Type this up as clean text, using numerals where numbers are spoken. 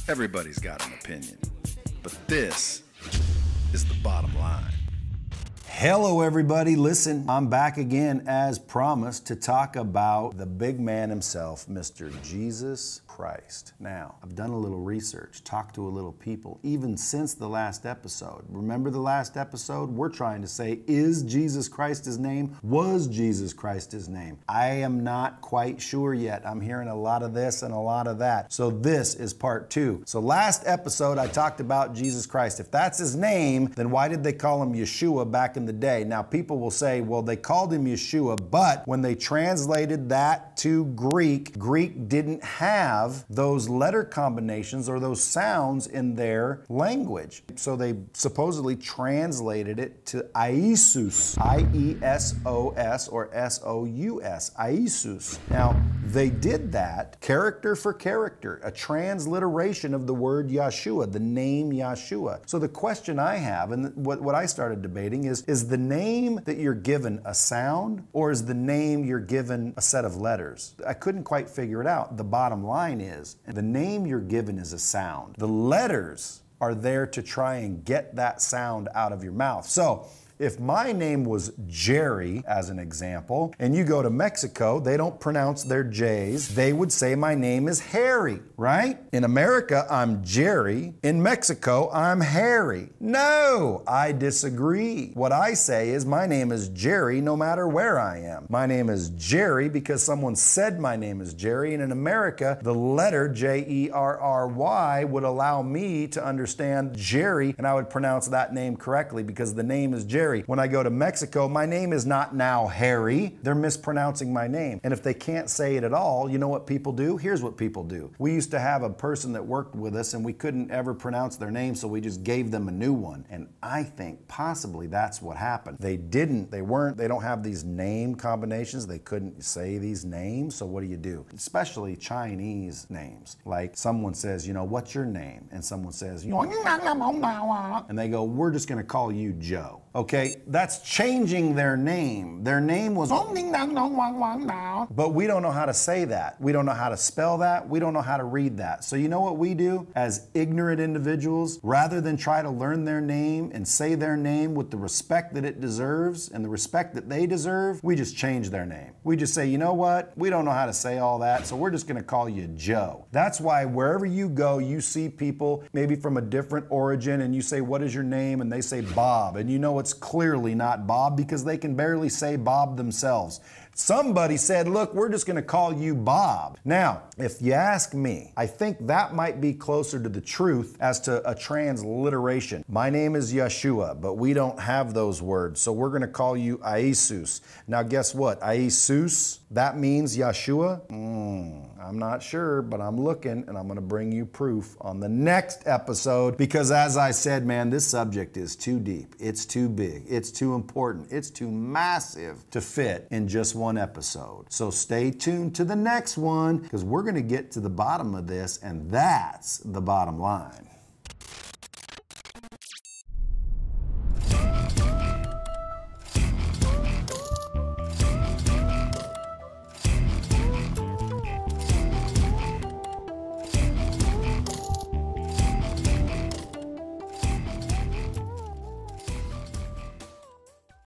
Everybody's got an opinion, but this is the bottom line. Hello everybody, listen, I'm back again as promised to talk about the big man himself, Mr. Jesus Christ. Now, I've done a little research, talked to a little people, even since the last episode. Remember the last episode? We're trying to say, is Jesus Christ his name? Was Jesus Christ his name? I am not quite sure yet. I'm hearing a lot of this and a lot of that. So this is part 2. So last episode, I talked about Jesus Christ. If that's his name, then why did they call him Yeshua back in the day? Now, people will say, well, they called him Yeshua, but when they translated that to Greek, Greek didn't have those letter combinations or those sounds in their language. So they supposedly translated it to Iesus, I-E-S-O-S or S-O-U-S, Iesus. Now, they did that character for character, a transliteration of the word Yeshua, the name Yeshua. So the question I have, and what I started debating is the name that you're given a sound, or is the name you're given a set of letters? I couldn't quite figure it out. The bottom line is, the name you're given is a sound. The letters are there to try and get that sound out of your mouth. So, if my name was Jerry, as an example, and you go to Mexico, they don't pronounce their J's. They would say my name is Harry, right? In America, I'm Jerry. In Mexico, I'm Harry. No, I disagree. What I say is my name is Jerry no matter where I am. My name is Jerry because someone said my name is Jerry, and in America, the letter J-E-R-R-Y would allow me to understand Jerry, and I would pronounce that name correctly because the name is Jerry. When I go to Mexico, my name is not now Harry. They're mispronouncing my name. And if they can't say it at all, you know what people do? Here's what people do. We used to have a person that worked with us and we couldn't ever pronounce their name, so we just gave them a new one. And I think possibly that's what happened. They don't have these name combinations. They couldn't say these names. So what do? Especially Chinese names. Like someone says, you know, what's your name? And someone says, and they go, we're just going to call you Joe. Okay, that's changing their name. Their name was, but we don't know how to say that. We don't know how to spell that. We don't know how to read that. So you know what we do as ignorant individuals? Rather than try to learn their name and say their name with the respect that it deserves and the respect that they deserve, we just change their name. We just say, you know what? We don't know how to say all that, so we're just gonna call you Joe. That's why wherever you go, you see people maybe from a different origin and you say, what is your name? And they say Bob. And you know it's clearly not Bob because they can barely say Bob themselves. Somebody said, look, we're just going to call you Bob. Now, if you ask me, I think that might be closer to the truth as to a transliteration. My name is Yeshua, but we don't have those words, so we're going to call you Iesus. Now, guess what? Iesus, that means Yeshua? I'm not sure, but I'm looking, and I'm going to bring you proof on the next episode because, as I said, man, this subject is too deep. It's too big. It's too important. It's too massive to fit in just one episode. So stay tuned to the next one because we're going to get to the bottom of this, and that's the bottom line.